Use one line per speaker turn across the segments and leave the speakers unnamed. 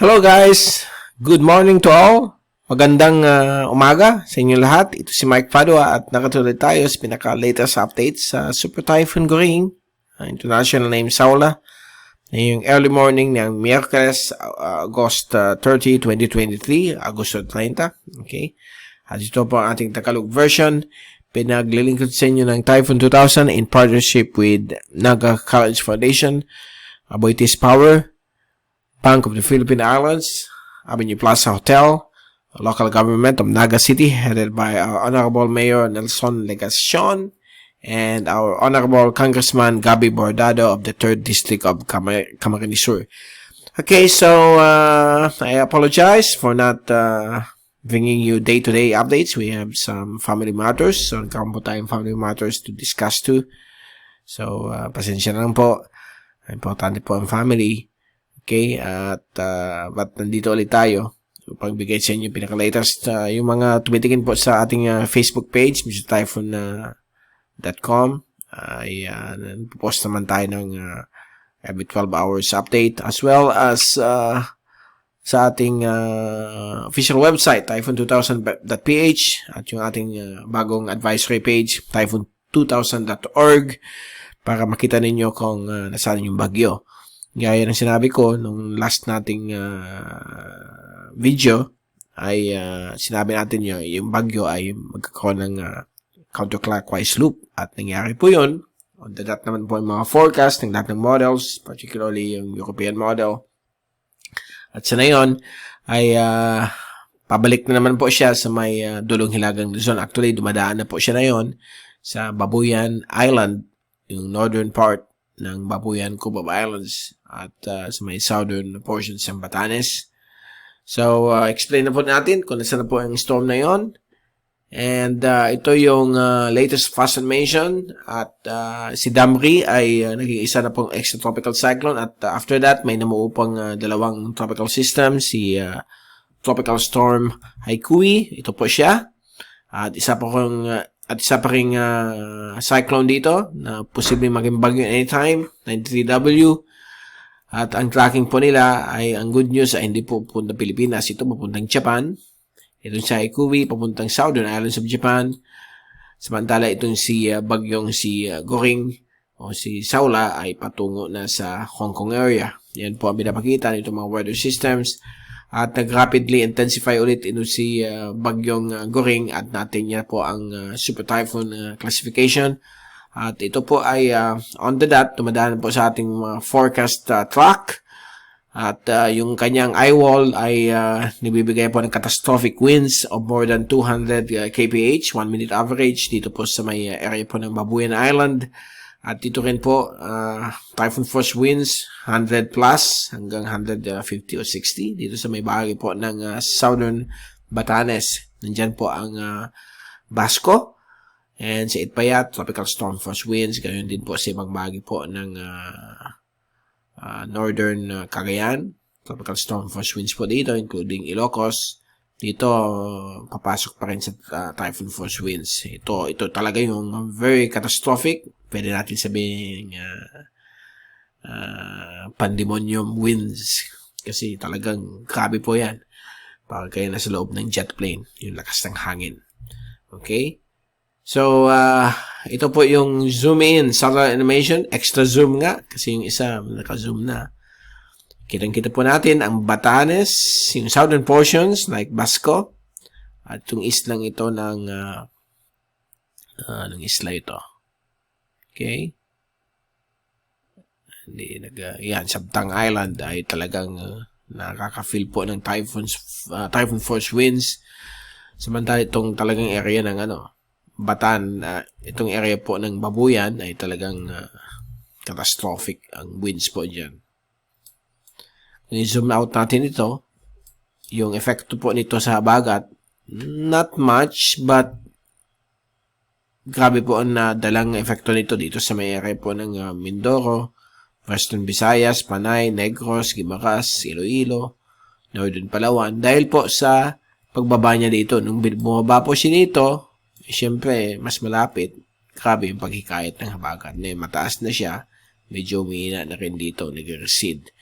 Hello guys! Good morning to all. Magandang umaga sa inyo lahat. Ito si Mike Padua at nakatuloy tayo sa pinaka-latest updates sa Super Typhoon Goring, international name Saola, ngayong early morning ng Miyerkules, August 30, 2023, Agosto 30. Okay? At ito po ang ating Tagalog version. Pinaglilingkod sa inyo ng Typhoon 2000 in partnership with Naga College Foundation, Aboitiz Power, Bank of the Philippine Islands, Avenue Plaza Hotel, local government of Naga City, headed by our Honorable Mayor Nelson Legacion, and our Honorable Congressman Gabi Bordado of the 3rd District of Camarines Sur. Okay, so I apologize for not bringing you day-to-day updates. We have some family matters, so nagkaroon po tayong family matters to discuss too. So, pasensya na lang po. Importante po ang family. Okay, at but nandito ulit tayo upang bigay sa inyo pinaka-latest yung mga tumitingin po sa ating Facebook page, mrtyphoon.com. Ay post naman tayo ng every 12 hours update, as well as sa ating official website, typhoon2000.ph, at yung ating bagong advisory page, typhoon2000.org, para makita ninyo kung nasaan yung bagyo. Gaya ng sinabi ko nung last nating video, ay sinabi natin yung bagyo ay magkakaroon ng counterclockwise loop, at nangyari po yun. On the dot naman po yung mga forecast ng lahat ng models, particularly yung European model. At sa ngayon ay pabalik na naman po siya sa may dulong hilagang Luzon. Actually, dumadaan na po siya na yon sa Babuyan Island, yung northern part ng Babuyan Cubab Islands, at sa may southern portions ng Batanes. So, explain na po natin kung nasaan na po ang storm na yon. And ito yung latest fast animation, at si Damri ay naging isa na pong extratropical cyclone, at after that may namuo pang dalawang tropical system, si tropical storm Haikui, ito po siya, at isa pa ring cyclone dito na posibleng maging bagyo anytime, 93W. At ang tracking po nila ay, ang good news ay hindi po pupunta Pilipinas, ito papuntang Japan. Itong si Haikui papuntang Southern Islands of Japan. Samantala itong bagyong si Goring o si Saola ay patungo na sa Hong Kong area. Yan po ang pinapakita nitong mga weather systems. At nag-rapidly intensify ulit ito si bagyong Goring, at natin niya po ang Super Typhoon classification. At ito po ay on the dot, tumadaan po sa ating forecast track. At yung kanyang eye wall ay nibibigay po ng catastrophic winds of more than 200 kph, 1 minute average, dito po sa may area po ng Babuyan Island. At dito rin po, typhoon force winds, 100 plus hanggang 150 o 60. Dito sa may bahagi po ng southern Batanes. Nandyan po ang Basco. And sa Itbayat, tropical storm force winds. Ganoon din po sa ibang bahagi po ng northern Cagayan. Tropical storm force winds po dito, including Ilocos. Dito, papasok pa rin sa typhoon force winds. Ito talaga yung very catastrophic. Pwede natin sabihin pandemonium winds. Kasi talagang grabe po yan. Parang kayo nasa loob ng jet plane. Yung lakas ng hangin. Okay? So, ito po yung zoom in, solar animation, extra zoom nga, kasi yung isa naka-zoom na. Kitang-kita po natin ang Batanes, yung southern portions like Basco, at yung islang ito ng isla ito. Okay? Yan, Sabtang Island ay talagang nakaka-feel po ng typhoon force winds. Samantala itong talagang area ng itong area po ng Babuyan ay talagang catastrophic ang winds po dyan. Kung i-zoom out natin ito, yung epekto po nito sa Habagat, not much, but grabe po ang dalang epekto nito dito sa may area po ng Mindoro, Western Visayas, Panay, Negros, Guimaras, Iloilo, Northern Palawan. Dahil po sa pagbaba niya dito, nung bumaba po siya dito, siyempre, mas malapit. Grabe yung paghikayat ng Habagat. Mataas na siya. Medyo umihina na rin dito. Nag-recede.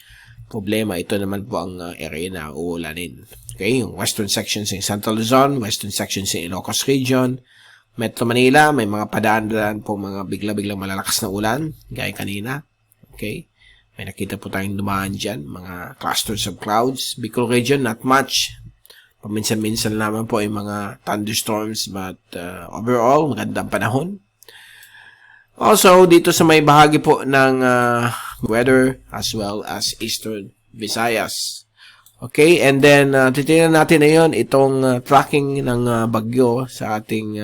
problema, ito naman po ang area na uulanin. Okay, yung western section sa Central Luzon, western section sa Ilocos Region, Metro Manila, may mga padaan-daan po mga bigla-biglang malalakas na ulan, gaya kanina. Okay, may nakita po tayong dumaan dyan, mga clusters of clouds. Bicol Region, not much. Paminsan-minsan naman po yung mga thunderstorms, but overall, magandang panahon. Also, dito sa may bahagi po ng weather as well as Eastern Visayas. Okay, and then titingnan natin ngayon itong tracking ng bagyo sa ating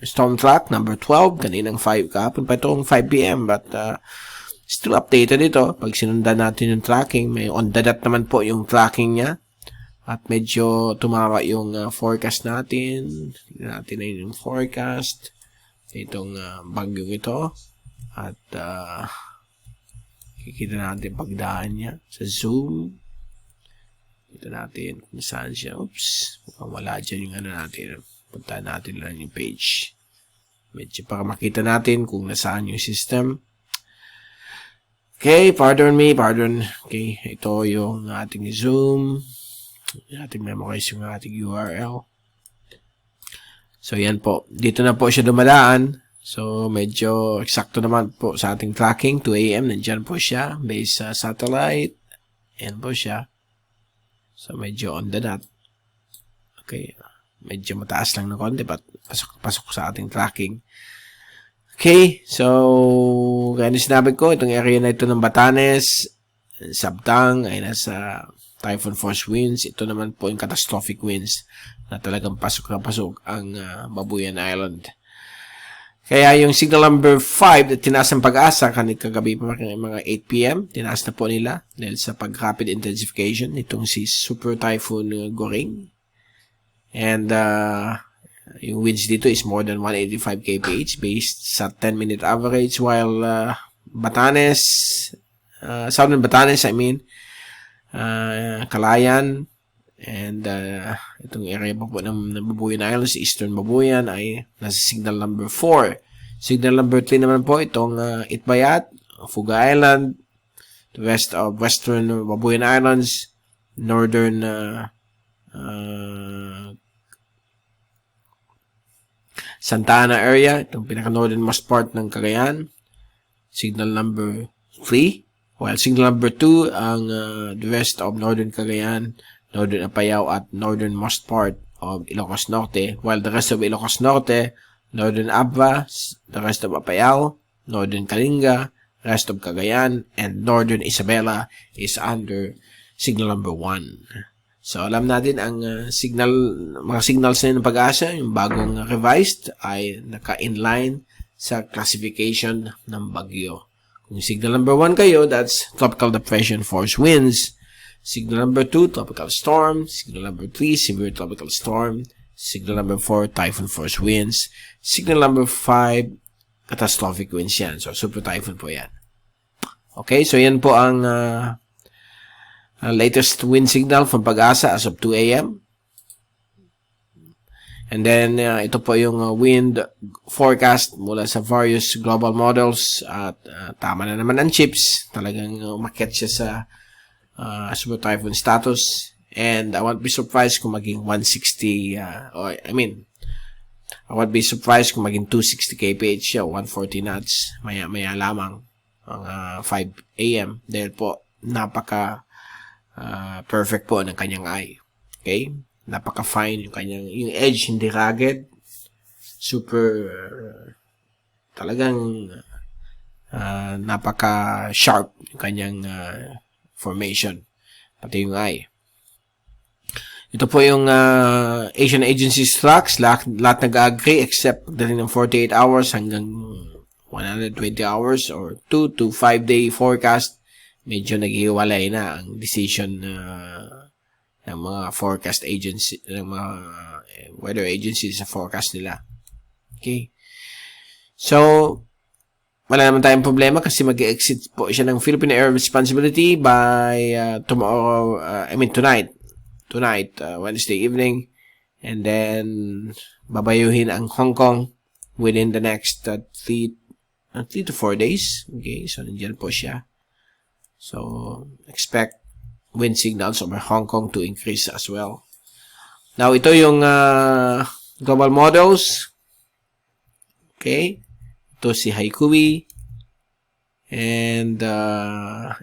storm track number 12, kaninang 5 kahapon pa itong 5 p.m. but still updated ito. Pag sinundan natin yung tracking, may on the dot naman po yung tracking niya. At medyo tumama yung forecast natin. Tignan natin na yung forecast. Itong bagyong ito. At kikita natin pagdaan niya sa zoom. Kita natin kung saan siya. Oops. Mukhang wala dyan yung ano natin. Punta natin lang yung page. Medyo para makita natin kung nasaan yung system. Okay. Pardon me. Pardon. Okay. Ito yung ating zoom. Ating memorize yung ating URL. So, yan po. Dito na po siya dumadaan. So, medyo eksakto naman po sa ating tracking. 2 AM, nandyan po siya. Based sa satellite. Yan po siya. So, medyo on the dot. Okay. Medyo mataas lang na konti, but pasok sa ating tracking. Okay. So, kaya sinabi ko, itong area na ito ng Batanes, Sabtang, ay nasa typhoon force winds. Ito naman po yung catastrophic winds na talagang pasok na pasok ang Babuyan Island. Kaya yung signal number 5 na tinaas ng Pag-asa kagabi pa mga 8 p.m. tinaas na po nila dahil sa pag-rapid intensification itong si Super Typhoon Goring. And yung winds dito is more than 185 kph based sa 10-minute average, while Batanes, southern Batanes, Kalayan, and itong area pa po ng Babuyan Islands, Eastern Babuyan, ay nasa signal number 4. Signal number 3 naman po itong Itbayat, Fuga Island, the west of Western Babuyan Islands, Northern Santa Ana area, itong pinaka-northernmost part ng Cagayan, signal number 3. While signal number 2, ang the west of Northern Cagayan, Northern Apayao, at northernmost part of Ilocos Norte, while the rest of Ilocos Norte, Northern Abra, the rest of Apayao, Northern Kalinga, rest of Cagayan, and Northern Isabela is under signal number 1. So, alam natin ang mga signals na ng Pag-asa, yung bagong revised, ay naka-inline sa classification ng bagyo. Kung signal number 1 kayo, that's tropical depression force winds. Signal number 2, tropical storm. Signal number 3, severe tropical storm. Signal number 4, typhoon force winds. Signal number 5, catastrophic winds yan. So, super typhoon po yan. Okay, so yan po ang latest wind signal from Pag-asa as of 2 AM. And then, ito po yung wind forecast mula sa various global models. At tama na naman ang chips. Talagang umakyat siya sa super typhoon status. And I won't be surprised kung maging 160, I won't be surprised kung maging 260 kph siya, 140 knots. Maya lamang ang 5 AM. Dahil po, napaka perfect po ng kanyang eye. Okay? Napaka-fine yung edge, hindi rugged. Super, talagang napaka-sharp yung kanyang formation. Pati yung eye. Ito po yung Asian Agency's tracks. Lahat nag-agree except pagdating ng 48 hours hanggang 120 hours or 2 to 5 day forecast. Medyo naghiwalay na ang decision ng mga forecast agency, ng mga weather agencies sa forecast nila. Okay. So, wala naman tayong problema kasi mag-exit po siya ng Philippine Air Responsibility by tonight. Tonight, Wednesday evening. And then, babayuhin ang Hong Kong within the next 3 to 4 days. Okay, so nandiyan po siya. So, expect wind signals over Hong Kong to increase as well. Now, ito yung global models. Okay. Ito si Haikui. And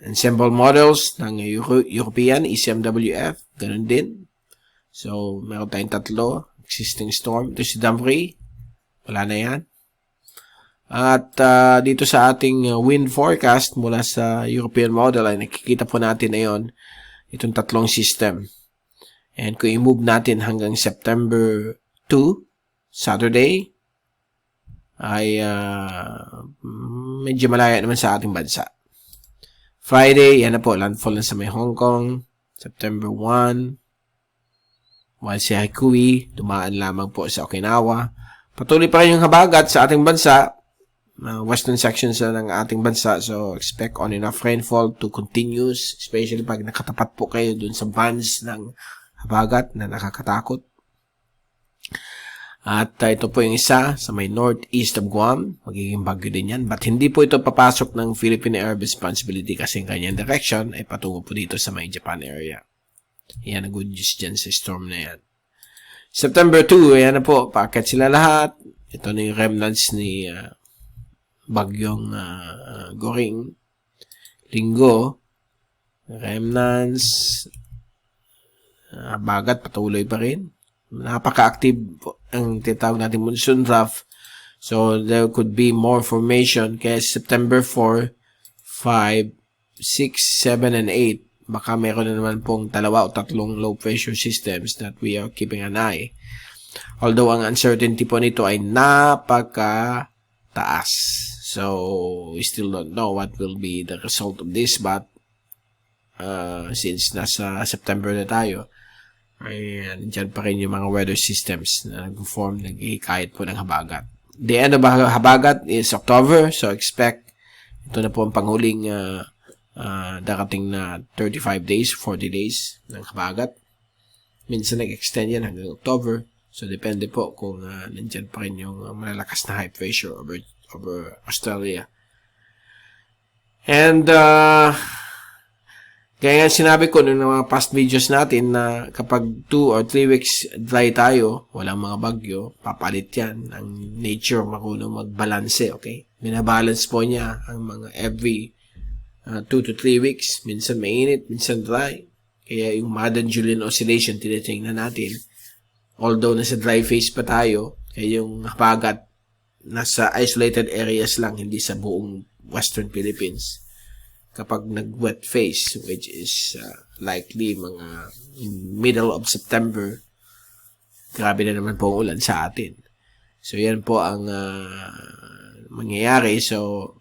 ensemble models ng European, ECMWF. Ganun din. So, meron tayong tatlo. Existing storm. Ito si Damri. Wala na yan. At dito sa ating wind forecast mula sa European model ay nakikita po natin ngayon itong tatlong system. And kung i-move natin hanggang September 2, Saturday, ay medyo malaya naman sa ating bansa. Friday, yan na po, landfall na sa may Hong Kong. September 1, while si Haikui, dumaan lamang po sa Okinawa. Patuloy pa rin yung habagat sa ating bansa, western sections ng ating bansa. So, expect on enough rainfall to continues, especially pag nakatapat po kayo dun sa bands ng habagat na nakakatakot. At ito po yung isa sa may northeast of Guam. Magiging bagyo din yan. But hindi po ito papasok ng Philippine Air Responsibility kasi ang kanyang direction ay patungo po dito sa may Japan area. Yan ang good news dyan sa storm na yan. September 2, ayan na po. Paakyat sila lahat. Ito na yung remnants ni bagyong Goring. Linggo, remnants, Habagat patuloy pa rin. Napaka-active ang tinatawag natin monsoon trough. So, there could be more formation. Kaya September 4, 5, 6, 7, and 8, baka meron na naman pong 2 o 3 low pressure systems that we are keeping an eye. Although, ang uncertainty po nito ay napaka-taas. So, we still don't know what will be the result of this, but since nasa September na tayo, ay dyan pa rin yung mga weather systems na nag-form, nag-ihikayat po ng habagat. The end of habagat is October, so expect ito na po ang panghuling darating na 35 days, 40 days ng habagat. Minsan nag-extend yan hanggang October, so depende po kung nandyan pa rin yung malalakas na high pressure over Australia. And kaya nga sinabi ko nung mga past videos natin na kapag 2 or 3 weeks dry tayo, walang mga bagyo, papalit yan. Ang nature marunong magbalanse, okay? Binabalance po niya ang mga every 2 to 3 weeks. Minsan mainit, minsan dry. Kaya yung Madden Julian Oscillation, tinitingnan natin. Although nasa dry phase pa tayo, kaya yung habagat nasa isolated areas lang, hindi sa buong Western Philippines. Kapag nag-wet phase, which is likely mga middle of September, grabe na naman po ang ulan sa atin. So, yan po ang mangyayari. So,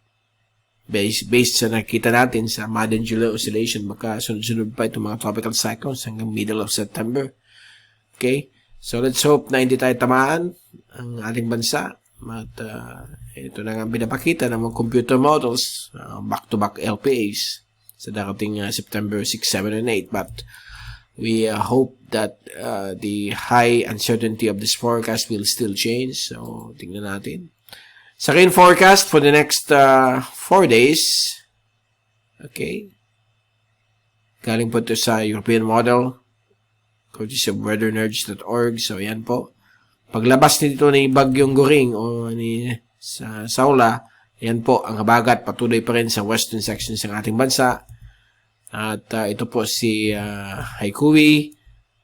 based sa nakita natin sa Madden July Oscillation, baka sunod-sunod pa itong mga tropical cyclones hanggang middle of September. Okay? So, let's hope na hindi tayo tamaan ang ating bansa. At ito na nga binapakita ng mga computer models, back-to-back LPAs sa darating September 6, 7, and 8. But we hope that the high uncertainty of this forecast will still change. So, tingnan natin. Sa rain forecast for the next 4 days, okay, galing po ito sa European model, courtesy of weathernerds.org. So, yan po. Paglabas nito ni bagyong Goring o ni Saola, yan po, ang habagat patuloy pa rin sa western sections ng ating bansa. At ito po si Haikui.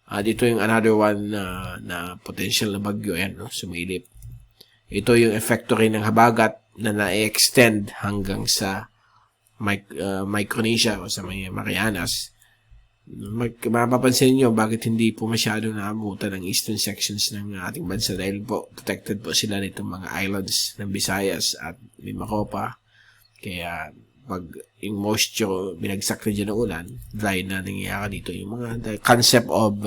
At ito yung another one na potential na bagyo. Yan, no? Sumilip. Ito yung epekto rin ng habagat na na-extend hanggang sa Micronesia o sa may Marianas. Mapapansin nyo bakit hindi po masyadong naabutan ng eastern sections ng ating bansa dahil po protected po sila nitong mga islands ng Visayas at Mimacopa. Kaya pag yung moisture binagsak na dyan ng ulan, dry na nangyayari dito. Yung mga the concept of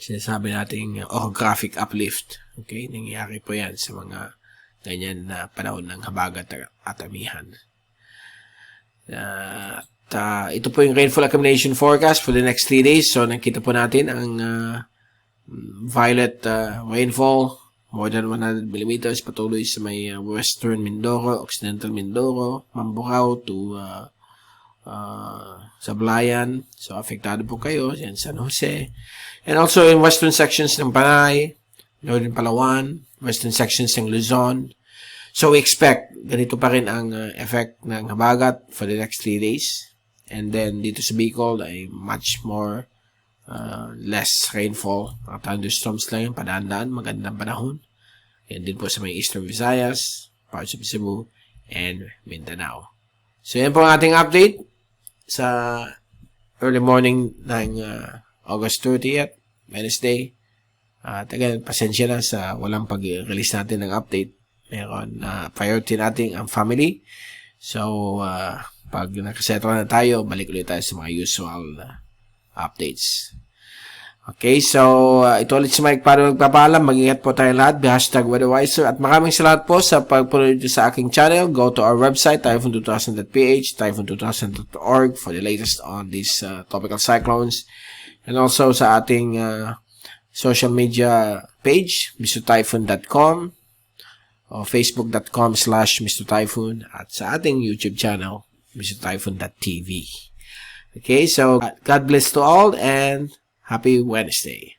sinasabi nating orographic uplift. Okay? Nangyayari po yan sa mga ganyan na panahon ng habagat at amihan. Ito po yung rainfall accumulation forecast for the next 3 days. So, nakita po natin ang violet rainfall, more than 100 millimeters, patuloy sa may western Mindoro, occidental Mindoro, Mamburao to Sablayan. So, apektado po kayo yan San Jose. And also in western sections ng Panay, northern Palawan, western sections ng Luzon. So, we expect ganito pa rin ang effect ng Habagat for the next 3 days. And then, dito sa Bicol ay much more less rainfall. Mga thunderstorms lang yung padaan-daan, magandang panahon. Yan din po sa may Eastern Visayas, parts of Cebu, and Mindanao. So, yan po ang ating update sa early morning ng August 30th, Wednesday. Again, pasensya na sa walang pag-release natin ng update. Meron priority natin ang family. So, pag nakasettle na tayo, balik ulit tayo sa mga usual updates. Okay, so ito ulit si Mike para magpapaalam. Mag-ingat po tayo lahat. #WeatherWiser. At maraming salamat po sa pagpunod sa aking channel. Go to our website, typhoon2000.ph, typhoon2000.org for the latest on these tropical cyclones. And also sa ating social media page, mrtyphoon.com o facebook.com/mrtyphoon at sa ating YouTube channel, mrtyphoon.tv. Okay, so God bless to all and Happy Wednesday.